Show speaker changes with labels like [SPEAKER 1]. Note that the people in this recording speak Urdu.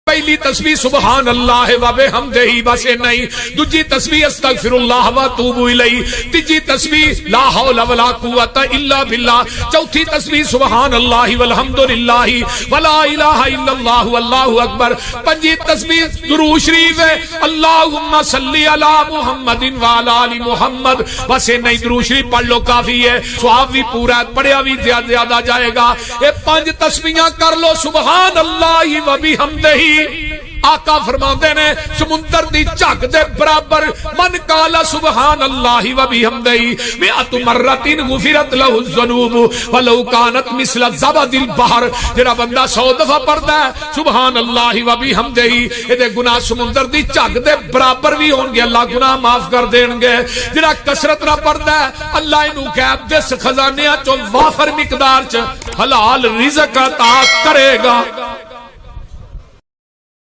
[SPEAKER 1] پہلی تسبیح سبحان اللہ و بحمدہ بس نہیں، دوسری تسبیح استغفر اللہ و اتوب الیہ، تیسری تسبیح لا حول ولا قوت الا باللہ، چوتھی تسبیح سبحان اللہ والحمد للہ ولا الہ الا اللہ واللہ اکبر، پنجی تسبیح درود شریف ہے اللہم صلی علی محمد وعلی آل محمد، بس نہیں درود شریف پڑھ لو کافی ہے، ثواب بھی پورا ہے، پڑھیا بھی زیادہ جائے گا۔ یہ 5 تسبیحاں کر لو سبحان اللہ و بحمدہ، آقا فرماندے نے سمندر دی جھگ دے برابر من قال سبحان اللہ و بحمدہ 100 مرۃ غفرت له الذنوب ولو كانت مثل زبد البحر، جڑا بندہ 100 دفعہ پڑھدا ہے سبحان اللہ و بحمدہ، اے دے گناہ سمندر دی جھگ دے برابر بھی ہون گے، اللہ گناہ معاف کر دین گے۔ جڑا کثرت نہ پڑھدا ہے اللہ اینو غیب دے خزانیاں چوں وافر مقدار چ حلال رزق عطا کرے گا۔